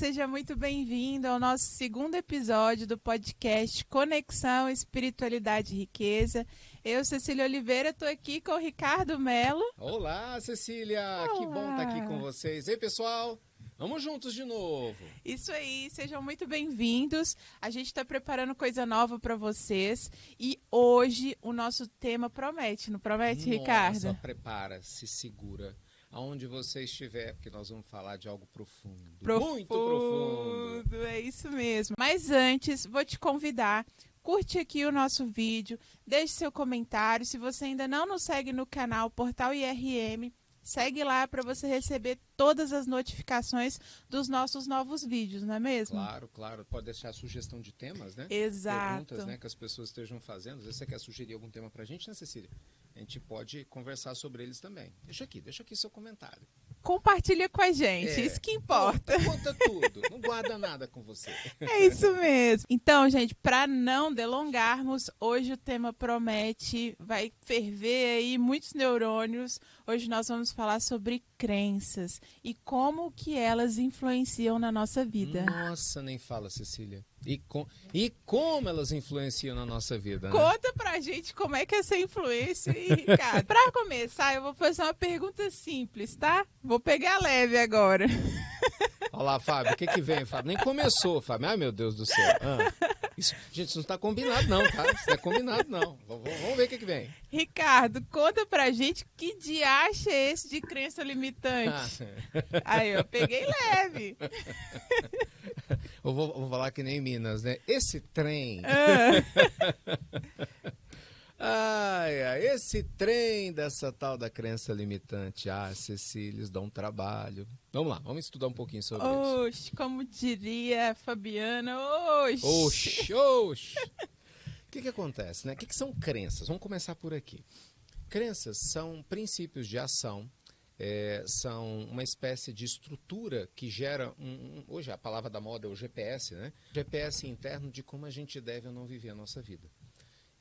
seja muito bem-vindo ao nosso segundo episódio do podcast Conexão, Espiritualidade e Riqueza. Eu, Cecília Oliveira, estou aqui com o Ricardo Mello. Olá, Cecília! Olá. Que bom estar aqui com vocês. Ei, pessoal! Vamos juntos de novo. Isso aí, sejam muito bem-vindos. A gente está preparando coisa nova para vocês e hoje o nosso tema promete, não promete, Ricardo? Nossa, prepara, se segura. Aonde você estiver, porque nós vamos falar de algo profundo. Muito profundo. É isso mesmo. Mas antes, vou te convidar, curte aqui o nosso vídeo, deixe seu comentário. Se você ainda não nos segue no canal Portal IRM, segue lá para você receber todas as notificações dos nossos novos vídeos, não é mesmo? Claro. Pode deixar sugestão de temas, né? Exato. Perguntas, né, que as pessoas estejam fazendo. Às vezes você quer sugerir algum tema pra gente, né, Cecília? A gente pode conversar sobre eles também. Deixa aqui seu comentário. Compartilha com a gente, isso que importa. Conta tudo, não guarda nada com você. É isso mesmo. Então, gente, para não delongarmos, hoje o tema promete, vai ferver aí muitos neurônios. Hoje nós vamos falar sobre crenças e como que elas influenciam na nossa vida. Nossa, nem fala, Cecília. E como elas influenciam na nossa vida, né? Conta pra gente como é que é essa influência aí, Ricardo. Pra começar, eu vou fazer uma pergunta simples, tá? Vou pegar leve agora. Olha lá, Fábio, o que vem, Fábio? Nem começou, Fábio. Ai, meu Deus do céu. Isso, gente, isso não tá combinado não, tá? Isso não é combinado não. Vamos ver o que vem. Ricardo, conta pra gente que diacho é esse de crença limitante. Aí, eu peguei leve. Eu vou falar que nem em Minas, né? Esse trem. Esse trem dessa tal da crença limitante. Cecília, eles dão trabalho. Vamos lá, vamos estudar um pouquinho sobre isso. Oxe, como diria Fabiana, oxe. O que acontece, né? O que são crenças? Vamos começar por aqui. Crenças são princípios de ação, são uma espécie de estrutura que gera, hoje a palavra da moda é o GPS, né? GPS interno de como a gente deve ou não viver a nossa vida.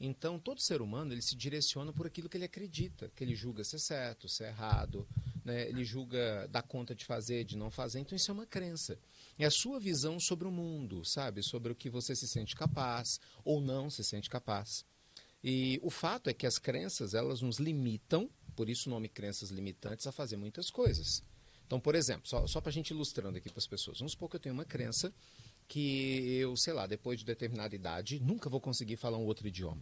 Então, todo ser humano ele se direciona por aquilo que ele acredita, que ele julga ser certo, ser errado, né? Ele julga dar conta de fazer, de não fazer. Então, isso é uma crença. É a sua visão sobre o mundo, sabe? Sobre o que você se sente capaz ou não se sente capaz. E o fato é que as crenças, elas nos limitam, por isso o nome crenças limitantes, a fazer muitas coisas. Então, por exemplo, só para a gente ilustrando aqui para as pessoas, vamos supor que eu tenho uma crença que eu, sei lá, depois de determinada idade, nunca vou conseguir falar um outro idioma.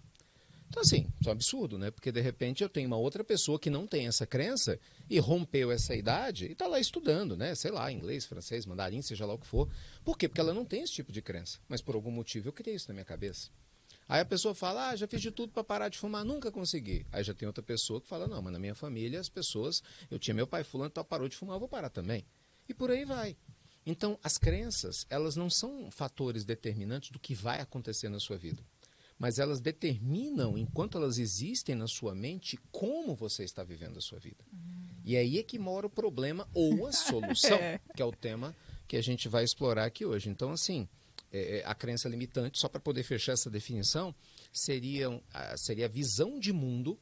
Então, assim, isso é um absurdo, né? Porque, de repente, eu tenho uma outra pessoa que não tem essa crença e rompeu essa idade e está lá estudando, né? Sei lá, inglês, francês, mandarim, seja lá o que for. Por quê? Porque ela não tem esse tipo de crença. Mas, por algum motivo, eu criei isso na minha cabeça. Aí a pessoa fala, já fiz de tudo para parar de fumar, nunca consegui. Aí já tem outra pessoa que fala, não, mas na minha família, as pessoas, eu tinha meu pai fulano, tal, parou de fumar, eu vou parar também. E por aí vai. Então, as crenças, elas não são fatores determinantes do que vai acontecer na sua vida. Mas elas determinam, enquanto elas existem na sua mente, como você está vivendo a sua vida. E aí é que mora o problema ou a solução, que é o tema que a gente vai explorar aqui hoje. Então, assim, a crença limitante, só para poder fechar essa definição, seria a visão de mundo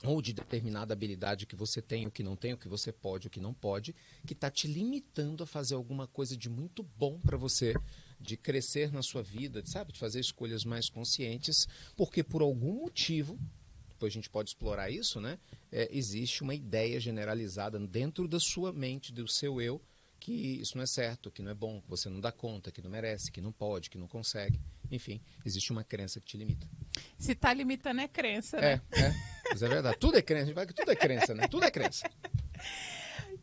ou de determinada habilidade que você tem, o que não tem, o que você pode, o que não pode, que está te limitando a fazer alguma coisa de muito bom para você, de crescer na sua vida, sabe? De fazer escolhas mais conscientes, porque por algum motivo, depois a gente pode explorar isso, né? Existe uma ideia generalizada dentro da sua mente, do seu eu, que isso não é certo, que não é bom, que você não dá conta, que não merece, que não pode, que não consegue. Enfim, existe uma crença que te limita. Se tá limitando é crença, né? Mas é verdade. Tudo é crença, a gente vai que tudo é crença, né? Tudo é crença.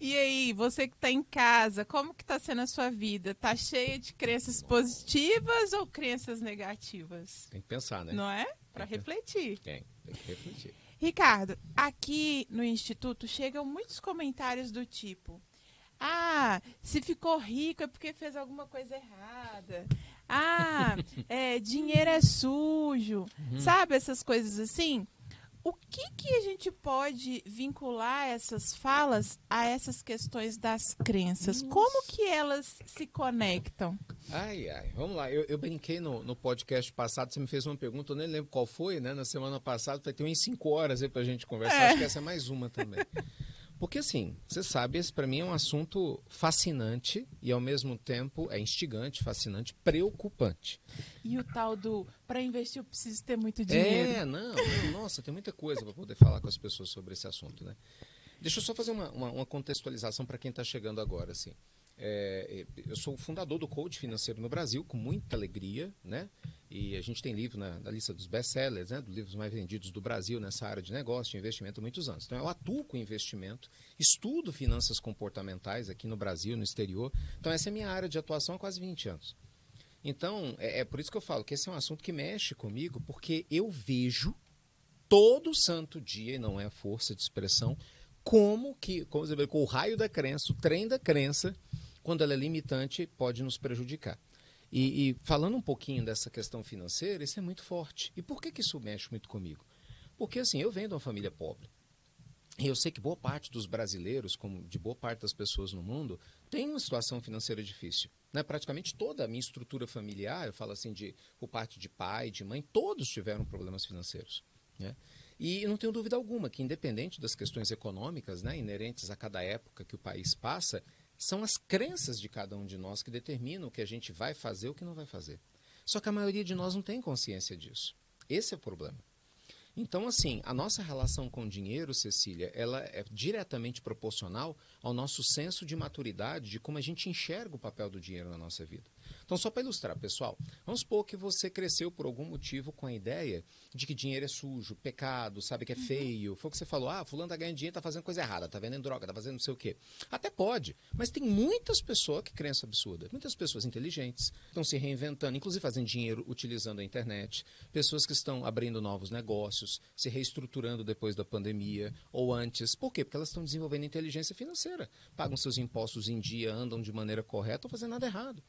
E aí, você que tá em casa, como que tá sendo a sua vida? Tá cheia de crenças positivas ou crenças negativas? Tem que pensar, né? Não é? Para refletir. Tem que refletir. Ricardo, aqui no Instituto chegam muitos comentários do tipo: se ficou rico é porque fez alguma coisa errada. Dinheiro é sujo. Sabe, essas coisas assim? O que a gente pode vincular essas falas a essas questões das crenças? Nossa. Como que elas se conectam? Vamos lá. Eu brinquei no podcast passado, você me fez uma pergunta, eu nem lembro qual foi, né? Na semana passada, vai ter umas 5 horas aí pra gente conversar, acho que essa é mais uma também. Porque assim, você sabe, esse para mim é um assunto fascinante e ao mesmo tempo é instigante, fascinante, preocupante. E o tal do, para investir eu preciso ter muito dinheiro. Não, nossa, tem muita coisa para poder falar com as pessoas sobre esse assunto, né? Deixa eu só fazer uma contextualização para quem está chegando agora, assim. Eu sou o fundador do Coach Financeiro no Brasil, com muita alegria, né? E a gente tem livro na lista dos best-sellers, né? Dos livros mais vendidos do Brasil nessa área de negócio, de investimento há muitos anos. Então, eu atuo com investimento, estudo finanças comportamentais aqui no Brasil, no exterior. Então, essa é a minha área de atuação há quase 20 anos. Então, é por isso que eu falo que esse é um assunto que mexe comigo, porque eu vejo todo santo dia, e não é força de expressão, como você vê, com o raio da crença, o trem da crença, quando ela é limitante, pode nos prejudicar. E falando um pouquinho dessa questão financeira, isso é muito forte. E por que isso mexe muito comigo? Porque assim, eu venho de uma família pobre. E eu sei que boa parte dos brasileiros, como de boa parte das pessoas no mundo, tem uma situação financeira difícil. Né? Praticamente toda a minha estrutura familiar, eu falo assim, por parte de pai, de mãe, todos tiveram problemas financeiros. Né? E não tenho dúvida alguma que, independente das questões econômicas, né, inerentes a cada época que o país passa, são as crenças de cada um de nós que determinam o que a gente vai fazer ou o que não vai fazer. Só que a maioria de nós não tem consciência disso. Esse é o problema. Então, assim, a nossa relação com o dinheiro, Cecília, ela é diretamente proporcional ao nosso senso de maturidade, de como a gente enxerga o papel do dinheiro na nossa vida. Então, só para ilustrar, pessoal, vamos supor que você cresceu por algum motivo com a ideia de que dinheiro é sujo, pecado, sabe que é feio. Foi o que você falou, fulano tá ganhando dinheiro, tá fazendo coisa errada, tá vendendo droga, tá fazendo não sei o quê. Até pode, mas tem muitas pessoas que creem essa absurda. Muitas pessoas inteligentes estão se reinventando, inclusive fazendo dinheiro utilizando a internet. Pessoas que estão abrindo novos negócios, se reestruturando depois da pandemia ou antes. Por quê? Porque elas estão desenvolvendo inteligência financeira. Pagam seus impostos em dia, andam de maneira correta, não fazendo nada errado.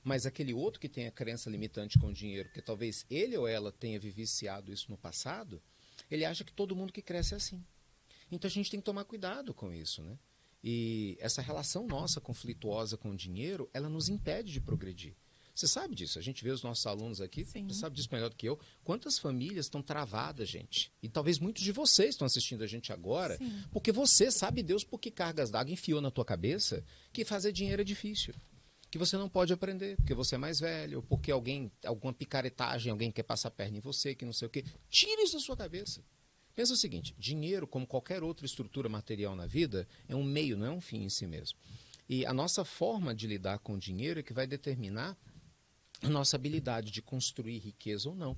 Mas aquele outro que tem a crença limitante com o dinheiro, porque talvez ele ou ela tenha vivenciado isso no passado, ele acha que todo mundo que cresce é assim. Então a gente tem que tomar cuidado com isso, né? E essa relação nossa conflituosa com o dinheiro, ela nos impede de progredir. Você sabe disso, a gente vê os nossos alunos aqui, Sim. Você sabe disso melhor do que eu, quantas famílias estão travadas, gente. E talvez muitos de vocês estão assistindo a gente agora, Sim. porque você sabe Deus por que cargas d'água enfiou na tua cabeça que fazer dinheiro é difícil. Que você não pode aprender, porque você é mais velho, porque alguma picaretagem, alguém quer passar a perna em você, que não sei o quê. Tire isso da sua cabeça. Pensa o seguinte, dinheiro, como qualquer outra estrutura material na vida, é um meio, não é um fim em si mesmo. E a nossa forma de lidar com o dinheiro é que vai determinar a nossa habilidade de construir riqueza ou não,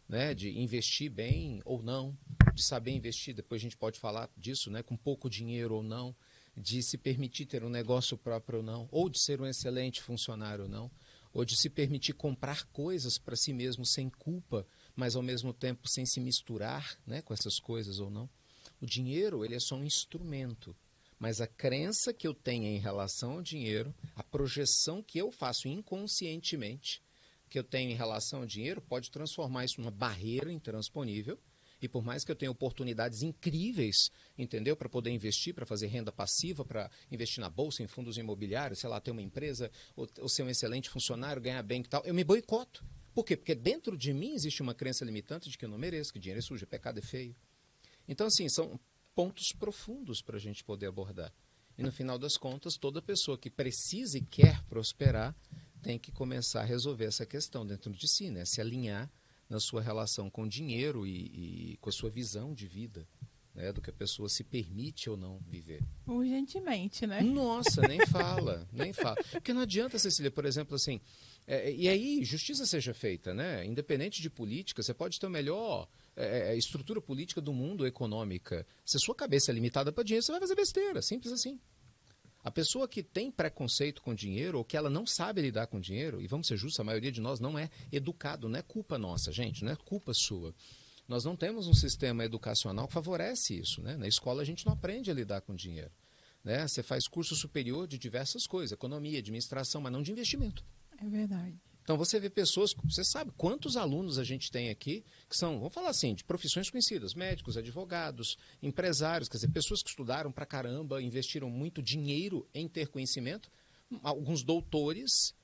né? De investir bem ou não, de saber investir, depois a gente pode falar disso, né? Com pouco dinheiro ou não, de se permitir ter um negócio próprio ou não, ou de ser um excelente funcionário ou não, ou de se permitir comprar coisas para si mesmo sem culpa, mas ao mesmo tempo sem se misturar, né, com essas coisas ou não. O dinheiro, ele é só um instrumento, mas a crença que eu tenho em relação ao dinheiro, a projeção que eu faço inconscientemente que eu tenho em relação ao dinheiro, pode transformar isso numa barreira intransponível. E por mais que eu tenha oportunidades incríveis, entendeu? Para poder investir, para fazer renda passiva, para investir na bolsa, em fundos imobiliários, sei lá, ter uma empresa, ou ser um excelente funcionário, ganhar bem e tal, eu me boicoto. Por quê? Porque dentro de mim existe uma crença limitante de que eu não mereço, que dinheiro é sujo, pecado é feio. Então, assim, são pontos profundos para a gente poder abordar. E no final das contas, toda pessoa que precisa e quer prosperar tem que começar a resolver essa questão dentro de si, né? Se alinhar na sua relação com o dinheiro e com a sua visão de vida, né? Do que a pessoa se permite ou não viver. Urgentemente, né? Nossa, nem fala, nem fala. Porque não adianta, Cecília, por exemplo, assim, e aí justiça seja feita, né? Independente de política, você pode ter a melhor estrutura política do mundo, econômica. Se a sua cabeça é limitada para dinheiro, você vai fazer besteira, simples assim. A pessoa que tem preconceito com dinheiro ou que ela não sabe lidar com dinheiro, e vamos ser justos, a maioria de nós não é educado, não é culpa nossa, gente, não é culpa sua. Nós não temos um sistema educacional que favorece isso, né? Na escola a gente não aprende a lidar com dinheiro, né? Você faz curso superior de diversas coisas, economia, administração, mas não de investimento. É verdade. Então você vê pessoas, você sabe quantos alunos a gente tem aqui que são, vamos falar assim, de profissões conhecidas, médicos, advogados, empresários, quer dizer, pessoas que estudaram pra caramba, investiram muito dinheiro em ter conhecimento, alguns doutores,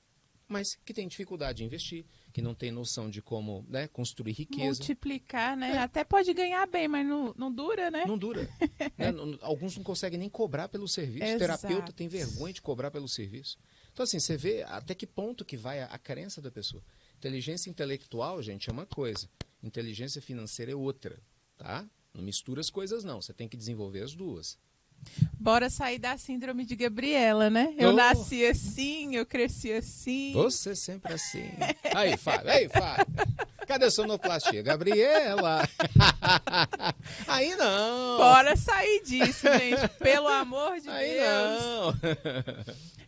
mas que têm dificuldade em investir, que não tem noção de como, né, construir riqueza. Multiplicar, né? Até pode ganhar bem, mas não dura, né? Não dura. Né? Alguns não conseguem nem cobrar pelo serviço. O Exato. terapeuta tem vergonha de cobrar pelo serviço. Então, assim, você vê até que ponto que vai a crença da pessoa. Inteligência intelectual, gente, é uma coisa. Inteligência financeira é outra, tá? Não mistura as coisas, não. Você tem que desenvolver as duas. Bora sair da síndrome de Gabriela, né? Eu nasci assim, eu cresci assim. Você sempre assim. Aí, Fábio, Cadê a sonoplastia? Gabriela! Aí não! Bora sair disso, gente. Pelo amor de Aí Deus. não!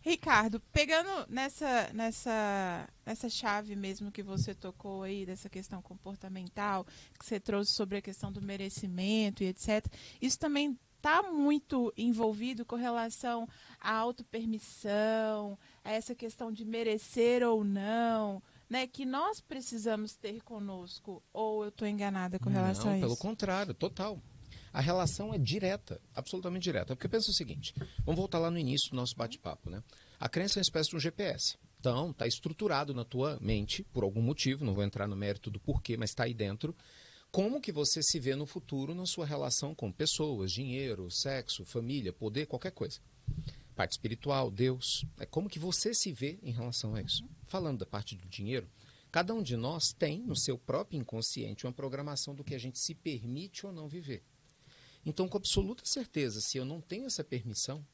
Ricardo, pegando nessa chave mesmo que você tocou aí, dessa questão comportamental, que você trouxe sobre a questão do merecimento e etc., isso também está muito envolvido com relação à autopermissão, a essa questão de merecer ou não, né, que nós precisamos ter conosco, ou eu estou enganada com relação a isso? Não, pelo contrário, total. A relação é direta, absolutamente direta. Porque pensa o seguinte, vamos voltar lá no início do nosso bate-papo, né? A crença é uma espécie de um GPS. Então, está estruturado na tua mente, por algum motivo, não vou entrar no mérito do porquê, mas está aí dentro, como que você se vê no futuro na sua relação com pessoas, dinheiro, sexo, família, poder, qualquer coisa. Parte espiritual, Deus. É como que você se vê em relação a isso. Falando da parte do dinheiro, cada um de nós tem no seu próprio inconsciente uma programação do que a gente se permite ou não viver. Então, com absoluta certeza, se eu não tenho essa permissão,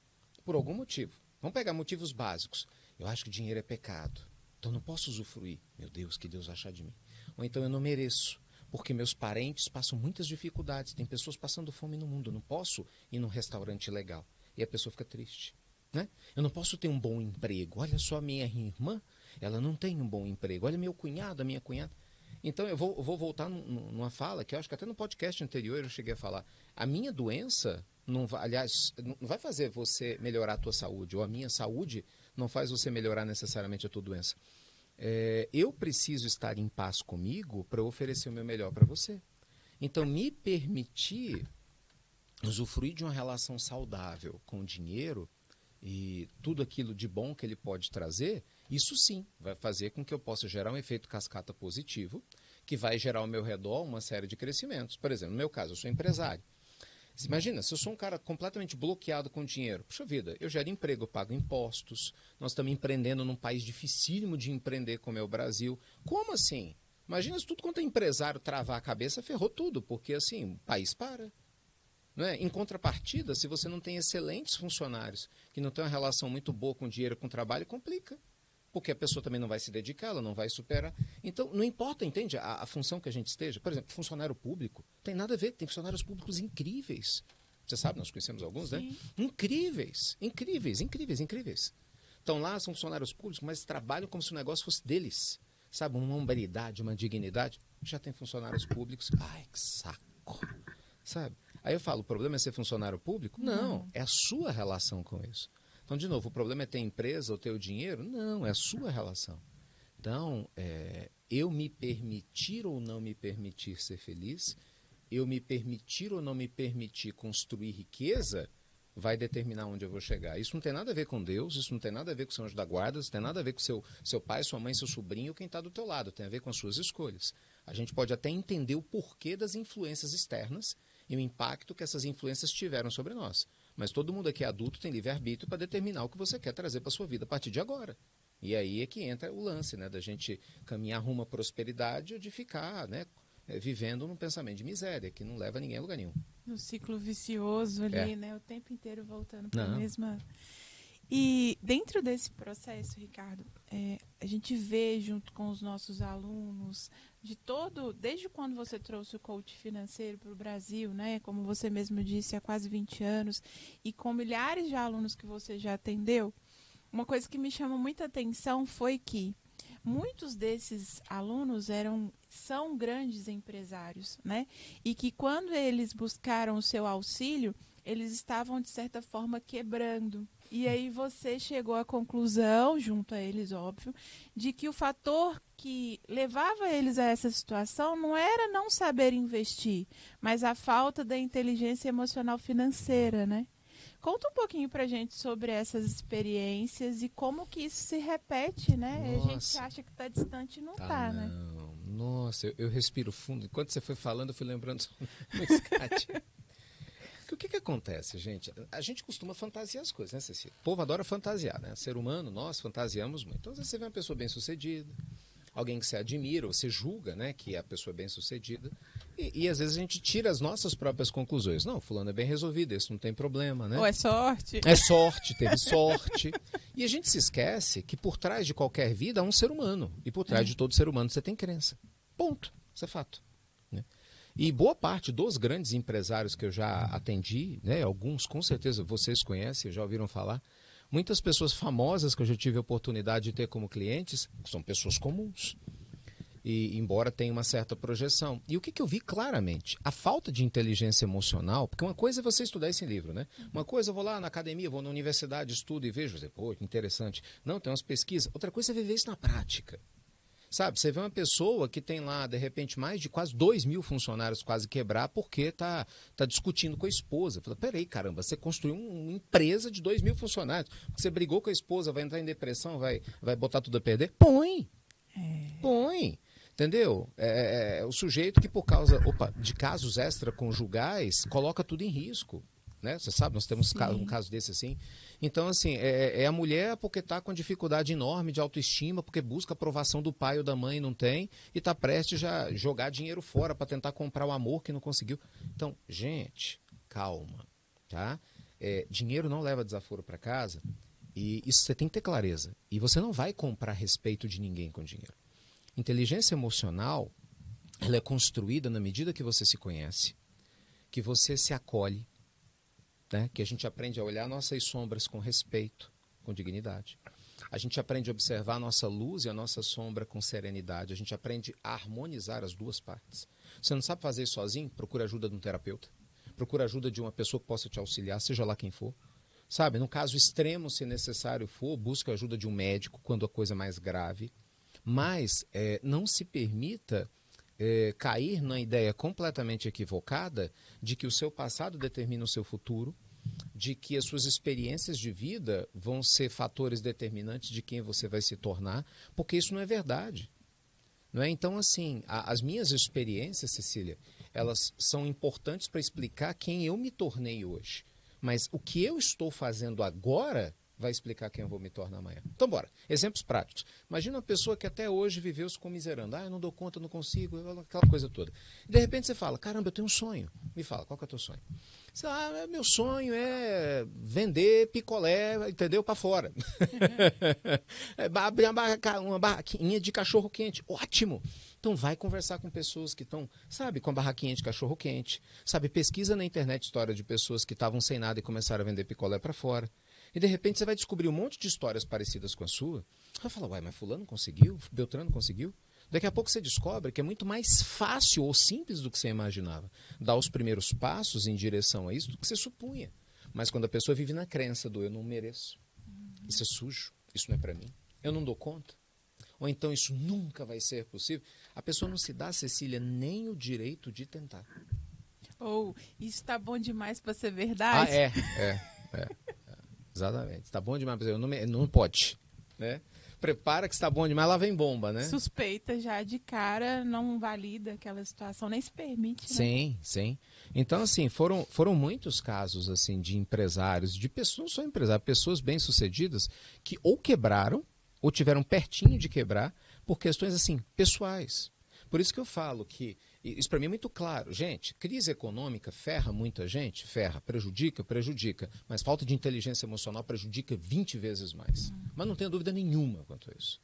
por algum motivo, vamos pegar motivos básicos. Eu acho que dinheiro é pecado, então não posso usufruir. Meu Deus, que Deus vai achar de mim. Ou então eu não mereço, porque meus parentes passam muitas dificuldades. Tem pessoas passando fome no mundo, eu não posso ir num restaurante legal. E a pessoa fica triste. Né? Eu não posso ter um bom emprego. Olha só a minha irmã, ela não tem um bom emprego. Olha meu cunhado, a minha cunhada. Então, eu vou voltar numa fala que eu acho que até no podcast anterior eu cheguei a falar. A minha doença, não vai fazer você melhorar a tua saúde, ou a minha saúde não faz você melhorar necessariamente a tua doença. Eu preciso estar em paz comigo para oferecer o meu melhor para você. Então, me permitir usufruir de uma relação saudável com o dinheiro e tudo aquilo de bom que ele pode trazer, isso sim vai fazer com que eu possa gerar um efeito cascata positivo, que vai gerar ao meu redor uma série de crescimentos. Por exemplo, no meu caso, eu sou empresário. Imagina, se eu sou um cara completamente bloqueado com dinheiro, puxa vida, eu gero emprego, eu pago impostos, nós estamos empreendendo num país dificílimo de empreender como é o Brasil. Como assim? Imagina se tudo quanto é empresário travar a cabeça, ferrou tudo, porque assim, o país para. Não é? Em contrapartida, se você não tem excelentes funcionários, que não tem uma relação muito boa com o dinheiro, com o trabalho, complica. Porque a pessoa também não vai se dedicar, ela não vai superar. Então, não importa, entende, a função que a gente esteja. Por exemplo, funcionário público, tem nada a ver, tem funcionários públicos incríveis. Você sabe, nós conhecemos alguns, Sim. né? Incríveis. Então, lá são funcionários públicos, mas trabalham como se o negócio fosse deles. Sabe, uma hombridade, uma dignidade. Já tem funcionários públicos. Ai, que saco. Sabe? Aí eu falo, o problema é ser funcionário público? Não, é a sua relação com isso. Então, de novo, o problema é ter empresa ou ter o dinheiro? Não, é a sua relação. Então, eu me permitir ou não me permitir ser feliz, eu me permitir ou não me permitir construir riqueza, vai determinar onde eu vou chegar. Isso não tem nada a ver com Deus, isso não tem nada a ver com o seu anjo da guarda, isso tem nada a ver com seu pai, sua mãe, seu sobrinho, quem está do teu lado, tem a ver com as suas escolhas. A gente pode até entender o porquê das influências externas e o impacto que essas influências tiveram sobre nós. Mas todo mundo aqui adulto tem livre-arbítrio para determinar o que você quer trazer para a sua vida a partir de agora. E aí é que entra o lance, né, da gente caminhar rumo à prosperidade ou de ficar, né, vivendo num pensamento de miséria, que não leva ninguém a lugar nenhum. No ciclo vicioso ali, né, o tempo inteiro voltando para a mesma... E dentro desse processo, Ricardo, a gente vê junto com os nossos alunos, desde quando você trouxe o coach financeiro para o Brasil, né, como você mesmo disse, há quase 20 anos, e com milhares de alunos que você já atendeu, uma coisa que me chama muita atenção foi que muitos desses alunos são grandes empresários, né, e que quando eles buscaram o seu auxílio, eles estavam, de certa forma, quebrando. E aí você chegou à conclusão, junto a eles, óbvio, de que o fator que levava eles a essa situação não era não saber investir, mas a falta da inteligência emocional financeira, né? Conta um pouquinho pra gente sobre essas experiências e como que isso se repete, né? A gente Nossa. acha que tá distante e não tá, né? Não. Nossa, eu respiro fundo. Enquanto você foi falando, eu fui lembrando no escate. Porque o que acontece, gente? A gente costuma fantasiar as coisas, né, Cecília? O povo adora fantasiar, né? Ser humano, nós fantasiamos muito. Então, às vezes você vê uma pessoa bem-sucedida, alguém que você admira, ou você julga, né, que a pessoa é bem-sucedida, e às vezes a gente tira as nossas próprias conclusões. Não, fulano é bem resolvido, esse não tem problema, né? Ou é sorte? É sorte, teve sorte. E a gente se esquece que por trás de qualquer vida há um ser humano. E por trás de todo ser humano você tem crença. Ponto. Isso é fato. Né? E boa parte dos grandes empresários que eu já atendi, né, alguns com certeza vocês conhecem, já ouviram falar, muitas pessoas famosas que eu já tive a oportunidade de ter como clientes, são pessoas comuns. E, embora tenha uma certa projeção. E o que eu vi claramente? A falta de inteligência emocional, porque uma coisa é você estudar esse livro, né? Uma coisa eu vou lá na academia, vou na universidade, estudo e vejo, pô, que interessante. Não, tem umas pesquisas. Outra coisa é viver isso na prática. Sabe, você vê uma pessoa que tem lá, de repente, mais de quase 2.000 funcionários quase quebrar porque tá discutindo com a esposa. Fala, peraí, caramba, você construiu uma empresa de 2.000 funcionários. Você brigou com a esposa, vai entrar em depressão, vai botar tudo a perder? Põe. Entendeu? O sujeito que por causa de casos extraconjugais coloca tudo em risco. Né? Você sabe, nós temos um caso desse assim. Então, assim, é a mulher porque está com dificuldade enorme de autoestima, porque busca aprovação do pai ou da mãe e não tem, e está prestes a jogar dinheiro fora para tentar comprar o amor que não conseguiu. Então, gente, calma. Tá? Dinheiro não leva desaforo para casa, e isso você tem que ter clareza. E você não vai comprar respeito de ninguém com dinheiro. Inteligência emocional, ela é construída na medida que você se conhece, que você se acolhe, né? Que a gente aprende a olhar nossas sombras com respeito, com dignidade. A gente aprende a observar a nossa luz e a nossa sombra com serenidade. A gente aprende a harmonizar as duas partes. Você não sabe fazer isso sozinho? Procura ajuda de um terapeuta. Procura ajuda de uma pessoa que possa te auxiliar, seja lá quem for. Sabe, no caso extremo, se necessário for, busque a ajuda de um médico quando a coisa é mais grave. Mas não se permita cair na ideia completamente equivocada de que o seu passado determina o seu futuro, de que as suas experiências de vida vão ser fatores determinantes de quem você vai se tornar, porque isso não é verdade. Não é? Então, assim, as minhas experiências, Cecília, elas são importantes para explicar quem eu me tornei hoje. Mas o que eu estou fazendo agora vai explicar quem eu vou me tornar amanhã. Então, bora. Exemplos práticos. Imagina uma pessoa que até hoje viveu se comiserando. Eu não dou conta, não consigo, aquela coisa toda. E, de repente, você fala, caramba, eu tenho um sonho. Me fala, qual que é o teu sonho? Você fala, meu sonho é vender picolé, entendeu, para fora. Abrir uma barraquinha de cachorro-quente. Ótimo! Então, vai conversar com pessoas que estão, sabe, com a barraquinha de cachorro-quente. Sabe, pesquisa na internet história de pessoas que estavam sem nada e começaram a vender picolé para fora. E de repente você vai descobrir um monte de histórias parecidas com a sua. Vai falar, uai, mas fulano conseguiu? Beltrano conseguiu? Daqui a pouco você descobre que é muito mais fácil ou simples do que você imaginava dar os primeiros passos em direção a isso do que você supunha. Mas quando a pessoa vive na crença do eu não mereço, isso é sujo, isso não é para mim, eu não dou conta, ou então isso nunca vai ser possível, a pessoa não se dá, Cecília, nem o direito de tentar. Ou isso tá bom demais para ser verdade? Exatamente. Está bom demais, não pode, né? Prepara que está bom demais, lá vem bomba, né? Suspeita já de cara, não valida aquela situação, nem se permite, né? Sim. Então, assim, foram muitos casos assim de empresários, de pessoas, não só empresários, pessoas bem-sucedidas que ou quebraram, ou tiveram pertinho de quebrar, por questões assim, pessoais. Por isso que eu falo que, isso para mim é muito claro, gente, crise econômica ferra muita gente, prejudica, mas falta de inteligência emocional prejudica 20 vezes mais. Mas não tenho dúvida nenhuma quanto a isso.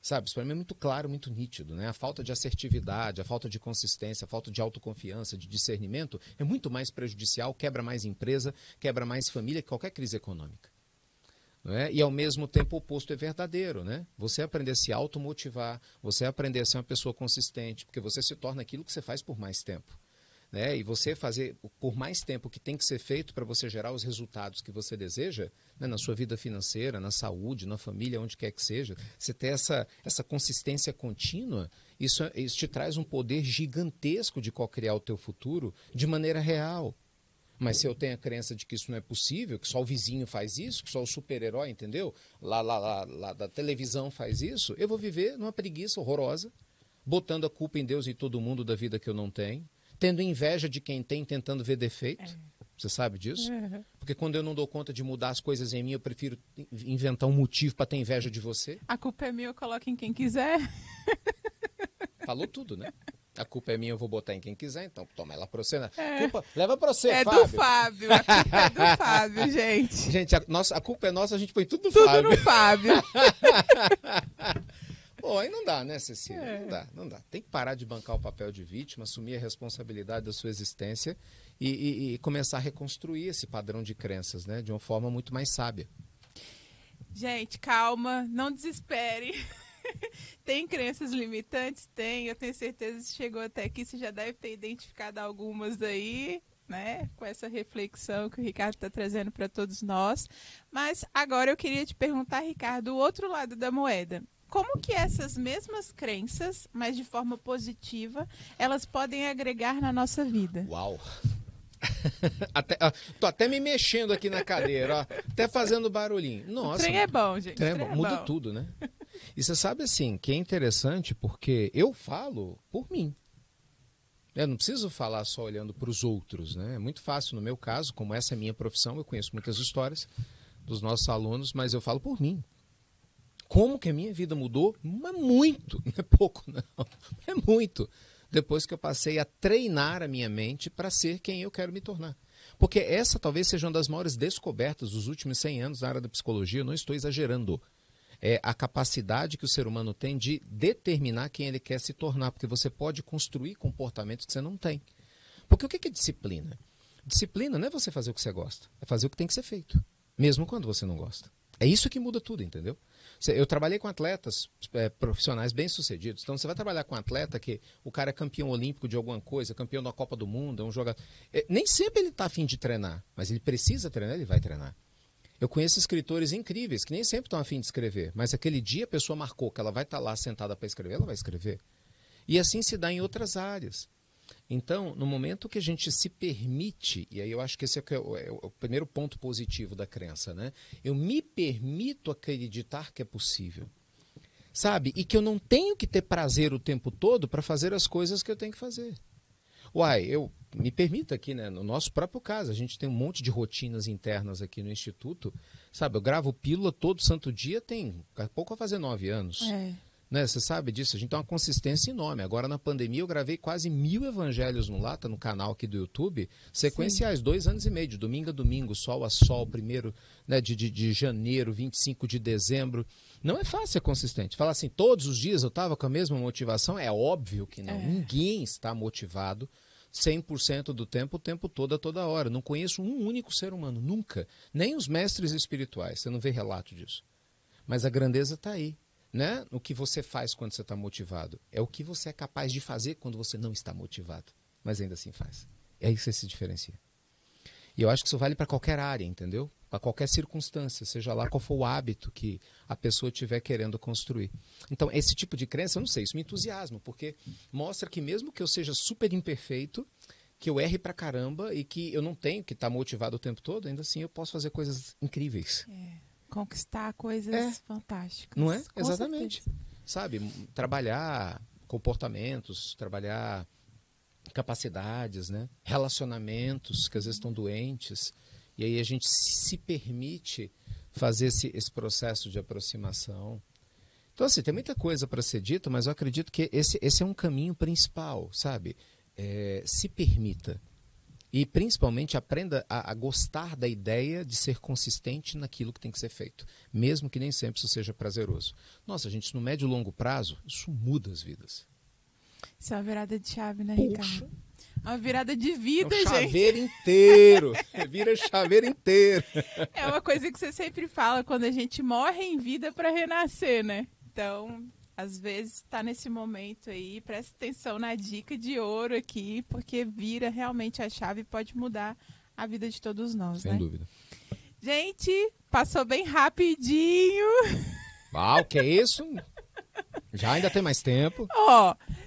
Sabe, isso para mim é muito claro, muito nítido, né? A falta de assertividade, a falta de consistência, a falta de autoconfiança, de discernimento é muito mais prejudicial, quebra mais empresa, quebra mais família que qualquer crise econômica. Não é? E ao mesmo tempo o oposto é verdadeiro, né? Você aprender a se automotivar, você aprender a ser uma pessoa consistente, porque você se torna aquilo que você faz por mais tempo. Né? E você fazer por mais tempo o que tem que ser feito para você gerar os resultados que você deseja, né? Na sua vida financeira, na saúde, na família, onde quer que seja, você ter essa consistência contínua, isso te traz um poder gigantesco de co-criar o teu futuro de maneira real. Mas se eu tenho a crença de que isso não é possível, que só o vizinho faz isso, que só o super-herói, entendeu? Lá da televisão faz isso, eu vou viver numa preguiça horrorosa, botando a culpa em Deus e todo mundo da vida que eu não tenho, tendo inveja de quem tem, tentando ver defeito. Você sabe disso? Porque quando eu não dou conta de mudar as coisas em mim, eu prefiro inventar um motivo para ter inveja de você. A culpa é minha, eu coloco em quem quiser. Falou tudo, né? A culpa é minha, eu vou botar em quem quiser, então toma ela pra você. Né? Culpa, leva pra você, Fábio. É do Fábio, a culpa é do Fábio, gente. Gente, a culpa é nossa, a gente põe tudo no Tudo Fábio. no Fábio. Pô, aí não dá, né, Cecília? Não dá. Tem que parar de bancar o papel de vítima, assumir a responsabilidade da sua existência e começar a reconstruir esse padrão de crenças, né? De uma forma muito mais sábia. Gente, calma, não desespere. Tem crenças limitantes? Tem. Eu tenho certeza que chegou até aqui, você já deve ter identificado algumas aí, né? Com essa reflexão que o Ricardo está trazendo para todos nós. Mas agora eu queria te perguntar, Ricardo, o outro lado da moeda. Como que essas mesmas crenças, mas de forma positiva, elas podem agregar na nossa vida? Uau! Tô até me mexendo aqui na cadeira, ó, até fazendo barulhinho. Nossa, o trem é bom, gente. Trem é bom. Muda tudo, né? E você sabe, assim, que é interessante porque eu falo por mim. Eu não preciso falar só olhando para os outros, né? É muito fácil no meu caso, como essa é a minha profissão, eu conheço muitas histórias dos nossos alunos, mas eu falo por mim. Como que a minha vida mudou? Mas muito, não é pouco não, é muito. Depois que eu passei a treinar a minha mente para ser quem eu quero me tornar. Porque essa talvez seja uma das maiores descobertas dos últimos 100 anos na área da psicologia, eu não estou exagerando. É a capacidade que o ser humano tem de determinar quem ele quer se tornar, porque você pode construir comportamentos que você não tem. Porque o que é disciplina? Disciplina não é você fazer o que você gosta, é fazer o que tem que ser feito, mesmo quando você não gosta. É isso que muda tudo, entendeu? Eu trabalhei com atletas profissionais bem-sucedidos. Então, você vai trabalhar com um atleta que o cara é campeão olímpico de alguma coisa, campeão da Copa do Mundo, é um jogador... Nem sempre ele está a fim de treinar, mas ele precisa treinar, ele vai treinar. Eu conheço escritores incríveis que nem sempre estão a fim de escrever, mas aquele dia a pessoa marcou que ela vai estar lá sentada para escrever, ela vai escrever. E assim se dá em outras áreas. Então, no momento que a gente se permite, e aí eu acho que esse é o primeiro ponto positivo da crença, né? Eu me permito acreditar que é possível, sabe? E que eu não tenho que ter prazer o tempo todo para fazer as coisas que eu tenho que fazer. Eu me permito aqui, né? No nosso próprio caso, a gente tem um monte de rotinas internas aqui no Instituto, sabe? Eu gravo pílula todo santo dia, tem pouco a fazer 9 anos. Né? Você sabe disso, a gente tem uma consistência enorme. Agora na pandemia eu gravei quase 1000 evangelhos no Lata, no canal aqui do YouTube, sequenciais, 2 anos e meio, de domingo a domingo, sol a sol, 1º, né, de janeiro, 25 de dezembro. Não é fácil ser consistente. Falar assim, todos os dias eu estava com a mesma motivação, é óbvio que não. Ninguém está motivado 100% do tempo, o tempo todo, a toda hora. Não conheço um único ser humano, nunca. Nem os mestres espirituais, você não vê relato disso. Mas a grandeza está aí. Né? O que você faz quando você está motivado é o que você é capaz de fazer quando você não está motivado, mas ainda assim faz. É aí que você se diferencia. E eu acho que isso vale para qualquer área, entendeu? Para qualquer circunstância, seja lá qual for o hábito que a pessoa estiver querendo construir. Então, esse tipo de crença, eu não sei, isso me entusiasma, porque mostra que mesmo que eu seja super imperfeito, que eu erre pra caramba e que eu não tenho que estar motivado o tempo todo, ainda assim eu posso fazer coisas incríveis. Conquistar coisas fantásticas. Não é? Com Exatamente. certeza. Sabe, trabalhar comportamentos, trabalhar capacidades, né? Relacionamentos que às vezes estão doentes. E aí a gente se permite fazer esse processo de aproximação. Então, assim, tem muita coisa para ser dita, mas eu acredito que esse é um caminho principal, sabe? Se permita. E, principalmente, aprenda a gostar da ideia de ser consistente naquilo que tem que ser feito, mesmo que nem sempre isso seja prazeroso. Nossa, gente, no médio e longo prazo, isso muda as vidas. Isso é uma virada de chave, né, Ricardo? Uma virada de vida, gente. É um chaveiro gente. inteiro. Vira chaveiro inteiro. É uma coisa que você sempre fala, quando a gente morre em vida para renascer, né? Então... Às vezes está nesse momento aí, presta atenção na dica de ouro aqui, porque vira realmente a chave e pode mudar a vida de todos nós, Sem dúvida. Gente, passou bem rapidinho. O que é isso? Já ainda tem mais tempo.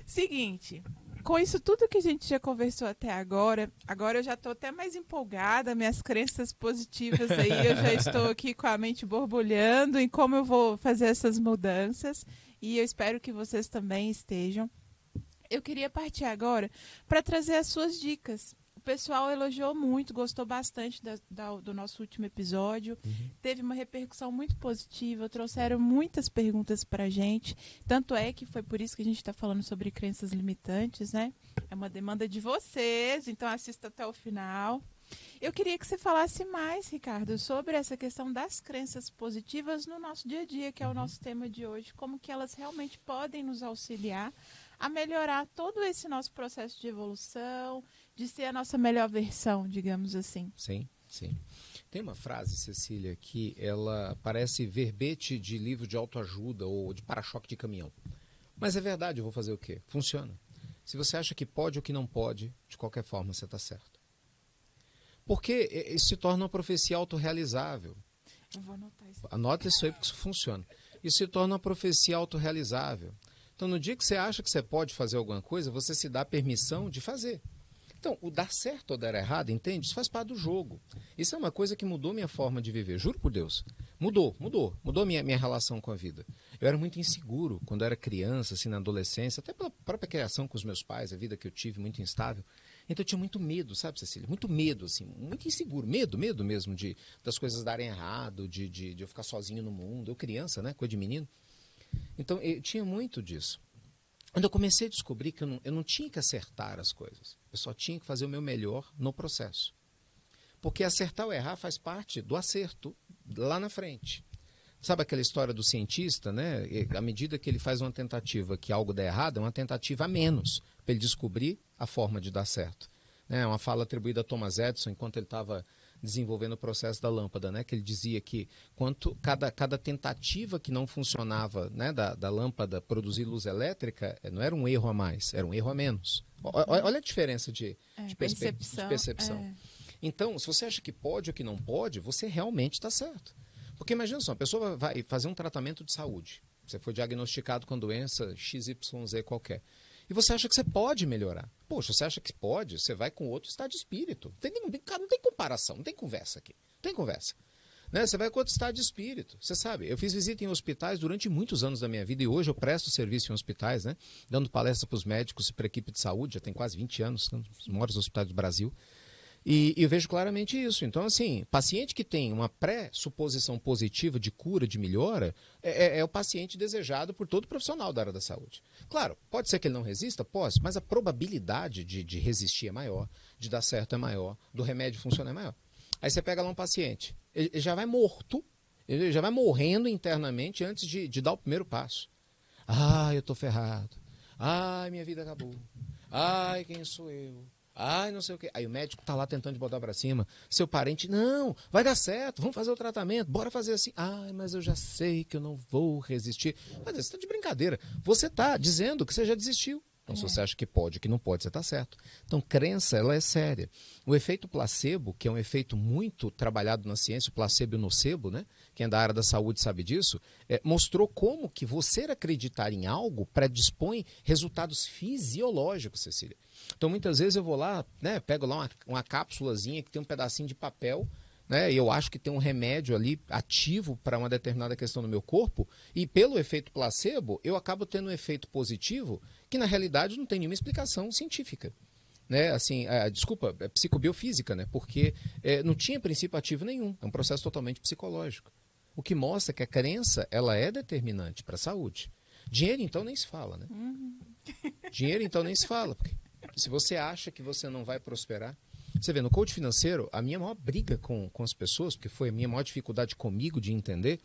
Seguinte, com isso tudo que a gente já conversou até agora eu já estou até mais empolgada, minhas crenças positivas aí, eu já estou aqui com a mente borbulhando em como eu vou fazer essas mudanças e eu espero que vocês também estejam. Eu queria partir agora para trazer as suas dicas. O pessoal elogiou muito, gostou bastante do nosso último episódio. Teve uma repercussão muito positiva, trouxeram muitas perguntas para a gente. Tanto é que foi por isso que a gente está falando sobre crenças limitantes, né? É uma demanda de vocês, então assista até o final. Eu queria que você falasse mais, Ricardo, sobre essa questão das crenças positivas no nosso dia a dia, que é o nosso tema de hoje. Como que elas realmente podem nos auxiliar a melhorar todo esse nosso processo de evolução, de ser a nossa melhor versão, digamos assim. Sim, sim. Tem uma frase, Cecília, que ela parece verbete de livro de autoajuda ou de para-choque de caminhão. Mas é verdade, eu vou fazer o quê? Funciona. Se você acha que pode ou que não pode, de qualquer forma você está certo. Porque isso se torna uma profecia autorrealizável. Eu vou anotar isso. Anota isso aí porque isso funciona. Isso se torna uma profecia autorrealizável. Então, no dia que você acha que você pode fazer alguma coisa, você se dá permissão de fazer. Então, o dar certo ou dar errado, entende? Isso faz parte do jogo. Isso é uma coisa que mudou minha forma de viver, juro por Deus. Mudou minha relação com a vida. Eu era muito inseguro quando eu era criança, assim, na adolescência, até pela própria criação com os meus pais, a vida que eu tive muito instável. Então eu tinha muito medo, sabe, Cecília? Muito medo, assim, muito inseguro. Medo mesmo das coisas darem errado, de eu ficar sozinho no mundo. Eu criança, né? Coisa de menino. Então eu tinha muito disso. Quando eu comecei a descobrir que eu não tinha que acertar as coisas. Eu só tinha que fazer o meu melhor no processo. Porque acertar ou errar faz parte do acerto lá na frente. Sabe aquela história do cientista, né? À medida que ele faz uma tentativa que algo dá errado, é uma tentativa a menos para ele descobrir a forma de dar certo. É uma fala atribuída a Thomas Edison enquanto ele estava desenvolvendo o processo da lâmpada, né? Que ele dizia que cada tentativa que não funcionava, né, da lâmpada produzir luz elétrica, não era um erro a mais, era um erro a menos. Olha a diferença de percepção. É. Então, se você acha que pode ou que não pode, você realmente está certo. Porque imagina só, a pessoa vai fazer um tratamento de saúde. Você foi diagnosticado com doença XYZ qualquer. E você acha que você pode melhorar. Poxa, você acha que pode? Você vai com outro estado de espírito. Não tem comparação, não tem conversa aqui. Não tem conversa. Né? Você vai com outro estado de espírito. Você sabe, eu fiz visita em hospitais durante muitos anos da minha vida e hoje eu presto serviço em hospitais, né? Dando palestra para os médicos e para a equipe de saúde, já tem quase 20 anos, né? Os maiores hospitais do Brasil. E eu vejo claramente isso. Então, assim, paciente que tem uma pré-suposição positiva de cura, de melhora, é o paciente desejado por todo profissional da área da saúde. Claro, pode ser que ele não resista? Pode, mas a probabilidade de resistir é maior, de dar certo é maior, do remédio funcionar é maior. Aí você pega lá um paciente, ele já vai morto, ele já vai morrendo internamente antes de dar o primeiro passo. Ai, eu tô ferrado. Ai, minha vida acabou. Ai, quem sou eu? Ai, não sei o quê. Aí o médico tá lá tentando te botar para cima. Seu parente, não, vai dar certo, vamos fazer o tratamento, bora fazer assim. Ai, mas eu já sei que eu não vou resistir. Mas você tá de brincadeira. Você tá dizendo que você já desistiu. Então, se você acha que pode, que não pode, você está certo. Então, crença, ela é séria. O efeito placebo, que é um efeito muito trabalhado na ciência, o placebo e o nocebo, né? Quem é da área da saúde sabe disso, mostrou como que você acreditar em algo predispõe resultados fisiológicos, Cecília. Então, muitas vezes eu vou lá, né, pego lá uma cápsulazinha que tem um pedacinho de papel, né, e eu acho que tem um remédio ali ativo para uma determinada questão no meu corpo, e pelo efeito placebo, eu acabo tendo um efeito positivo que, na realidade, não tem nenhuma explicação científica. Né? Assim, desculpa, é psicobiofísica, né? Porque não tinha princípio ativo nenhum, é um processo totalmente psicológico. O que mostra que a crença ela é determinante para a saúde. Dinheiro, então, nem se fala, né? Dinheiro, então, nem se fala, porque se você acha que você não vai prosperar, você vê, no coach financeiro, a minha maior briga com as pessoas, porque foi a minha maior dificuldade comigo de entender,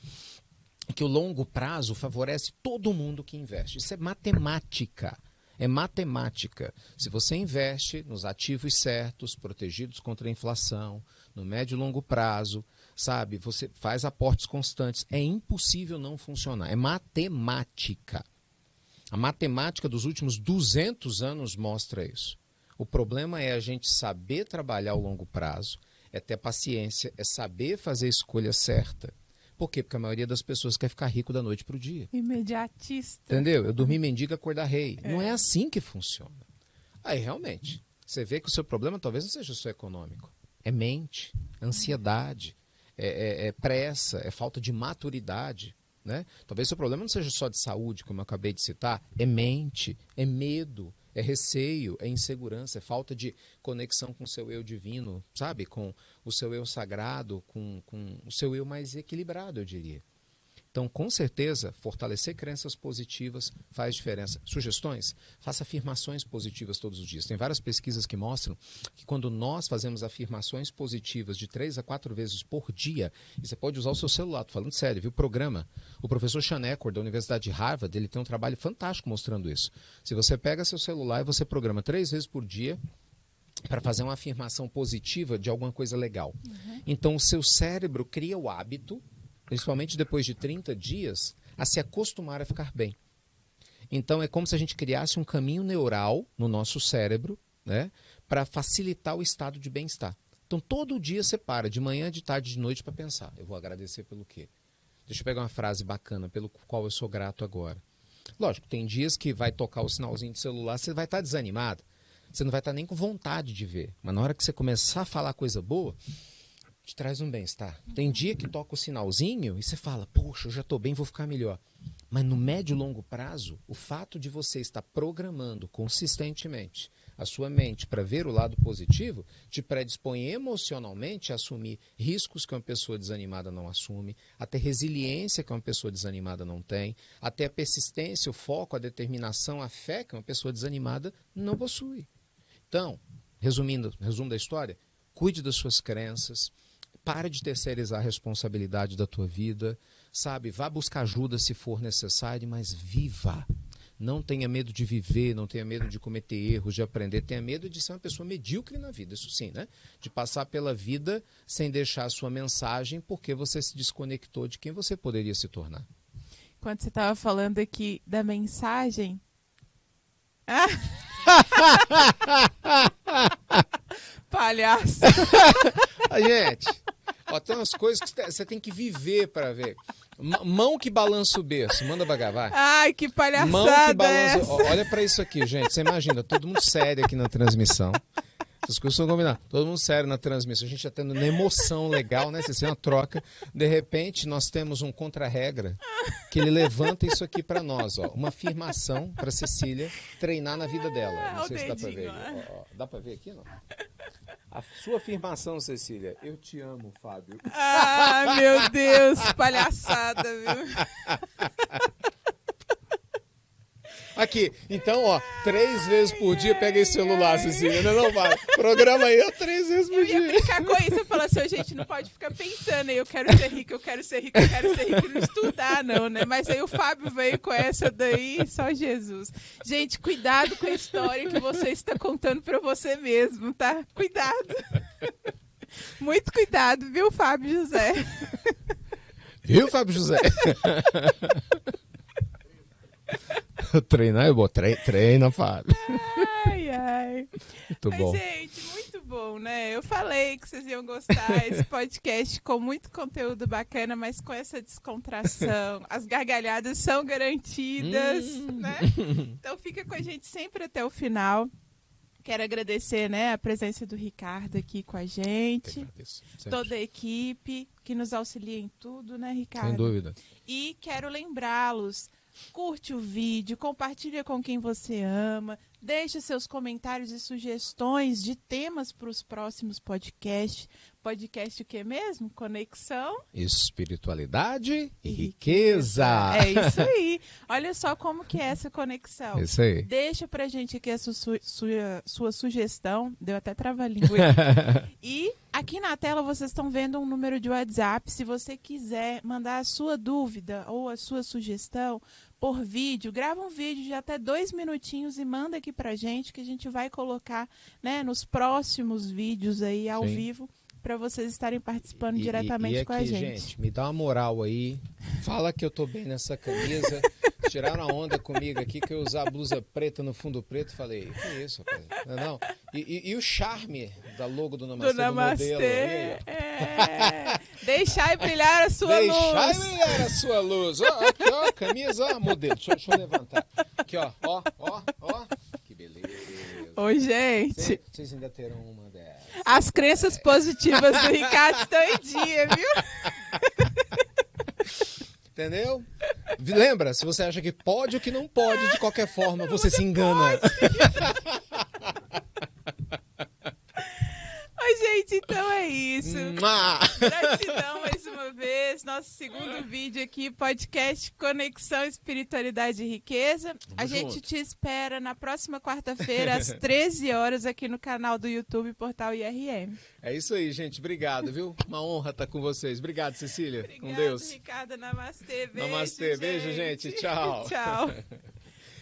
é que o longo prazo favorece todo mundo que investe. Isso é matemática. É matemática. Se você investe nos ativos certos, protegidos contra a inflação, no médio e longo prazo, sabe, você faz aportes constantes, é impossível não funcionar. É matemática. A matemática dos últimos 200 anos mostra isso. O problema é a gente saber trabalhar ao longo prazo, é ter paciência, é saber fazer a escolha certa. Por quê? Porque a maioria das pessoas quer ficar rico da noite para o dia. Imediatista. Entendeu? Eu dormir mendigo, acordar rei. Não é assim que funciona. Aí realmente, você vê que o seu problema talvez não seja só econômico. É mente, ansiedade, é pressa, é falta de maturidade. Né? Talvez o seu problema não seja só de saúde, como eu acabei de citar. É mente, é medo, é receio, é insegurança, é falta de conexão com o seu eu divino, sabe? Com o seu eu sagrado, com o seu eu mais equilibrado, eu diria. Então, com certeza, fortalecer crenças positivas faz diferença. Sugestões? Faça afirmações positivas todos os dias. Tem várias pesquisas que mostram que quando nós fazemos afirmações positivas de 3 a 4 vezes por dia, e você pode usar o seu celular, estou falando sério, viu? Programa. O professor Sean Eckhart, da Universidade de Harvard, ele tem um trabalho fantástico mostrando isso. Se você pega seu celular e você programa 3 vezes por dia, para fazer uma afirmação positiva de alguma coisa legal. Então, o seu cérebro cria o hábito, principalmente depois de 30 dias, a se acostumar a ficar bem. Então, é como se a gente criasse um caminho neural no nosso cérebro, né, para facilitar o estado de bem-estar. Então, todo dia você para, de manhã, de tarde, de noite, para pensar. Eu vou agradecer pelo quê? Deixa eu pegar uma frase bacana, pelo qual eu sou grato agora. Lógico, tem dias que vai tocar o sinalzinho do celular, você vai estar desanimado. Você não vai estar nem com vontade de ver. Mas na hora que você começar a falar coisa boa, te traz um bem-estar. Tem dia que toca o sinalzinho e você fala, poxa, eu já estou bem, vou ficar melhor. Mas no médio e longo prazo, o fato de você estar programando consistentemente a sua mente para ver o lado positivo, te predispõe emocionalmente a assumir riscos que uma pessoa desanimada não assume, a ter resiliência que uma pessoa desanimada não tem, a ter a persistência, o foco, a determinação, a fé que uma pessoa desanimada não possui. Então, resumo da história, cuide das suas crenças, para de terceirizar a responsabilidade da tua vida, sabe? Vá buscar ajuda se for necessário, mas viva. Não tenha medo de viver, não tenha medo de cometer erros, de aprender. Tenha medo de ser uma pessoa medíocre na vida, isso sim, né? De passar pela vida sem deixar a sua mensagem porque você se desconectou de quem você poderia se tornar. Quando você estava falando aqui da mensagem... Palhaço. Gente, ó, tem umas coisas que você tem que viver para ver. Mão que balança o berço, manda vai. Ai, que palhaçada. Mão que balança. Ó, olha para isso aqui, gente. Você imagina, todo mundo sério aqui na transmissão. Essas coisas são combinadas. Todo mundo sério na transmissão. A gente já tendo uma emoção legal, né? Você tem uma troca. De repente, nós temos um contra-regra que ele levanta isso aqui para nós, ó. Uma afirmação para Cecília treinar na vida dela. Não sei se dá para ver. Ó, dá para ver aqui, não? A sua afirmação, Cecília. Eu te amo, Fábio. Ah, meu Deus. Palhaçada, viu? Aqui, então, ó, 3 vezes por dia pega esse celular, Cecília, não vai. Programa aí, ó, 3 vezes por dia. Eu ia brincar com isso, eu falo assim, gente, não pode ficar pensando, eu quero ser rico, eu quero ser rico, eu quero ser rico, não estudar não, né? Mas aí o Fábio veio com essa daí, só Jesus. Gente, cuidado com a história que você está contando pra você mesmo, tá? Cuidado. Muito cuidado, viu, Fábio José? Viu, Fábio José? Treinar é bom, treina, Fábio. Ai. Muito bom. Gente, muito bom, né? Eu falei que vocês iam gostar desse podcast com muito conteúdo bacana, mas com essa descontração. As gargalhadas são garantidas, né? Então fica com a gente sempre até o final. Quero agradecer, né, a presença do Ricardo aqui com a gente. Toda a equipe que nos auxilia em tudo, né, Ricardo? Sem dúvida. E quero lembrá-los, curte o vídeo, compartilha com quem você ama, deixe seus comentários e sugestões de temas para os próximos podcasts. Podcast o que mesmo? Conexão, espiritualidade e riqueza. É isso aí. Olha só como que é essa conexão. Isso aí. Deixa pra gente aqui a sua sugestão. Deu até trava-língua. E aqui na tela vocês estão vendo um número de WhatsApp. Se você quiser mandar a sua dúvida ou a sua sugestão por vídeo, grava um vídeo de até 2 minutinhos e manda aqui pra gente, que a gente vai colocar, né, nos próximos vídeos aí ao vivo, para vocês estarem participando diretamente aqui, com a gente. Me dá uma moral aí. Fala que eu tô bem nessa camisa. Tiraram a onda comigo aqui que eu usar a blusa preta no fundo preto. Falei, que isso, rapaz? Não. E o charme da logo do Namastê, do modelo. Aí, Deixar brilhar a sua luz. Deixar brilhar a sua luz. Ó, aqui, ó, camisa, ó, modelo. Deixa eu levantar. Aqui, ó. Que beleza. Oi, gente. Vocês ainda terão uma dessas. As crenças positivas do Ricardo estão em dia, viu? Entendeu? Lembra, se você acha que pode ou que não pode, de qualquer forma, você se engana. Oi, gente, então é isso. Gratidão mais uma vez. Nosso segundo vídeo aqui, podcast Conexão Espiritualidade e Riqueza. A gente te espera na próxima quarta-feira, às 13 horas, aqui no canal do YouTube Portal IRM. É isso aí, gente. Obrigado, viu? Uma honra estar com vocês. Obrigado, Cecília. Obrigado, com Deus. Namastê. Beijo, Namastê. Beijo, gente. Tchau. Tchau.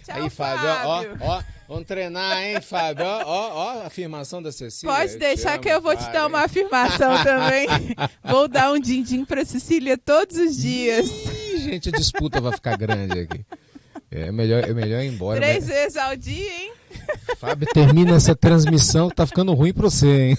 Tchau, aí, Fábio, ó, vamos treinar, hein, Fábio? Ó, a afirmação da Cecília. Pode deixar que eu vou te dar uma afirmação também. Vou dar um din-din pra Cecília todos os dias. Ih, gente, a disputa vai ficar grande aqui. É melhor ir embora. 3 vezes ao dia, hein? Fábio, termina essa transmissão que tá ficando ruim pra você, hein?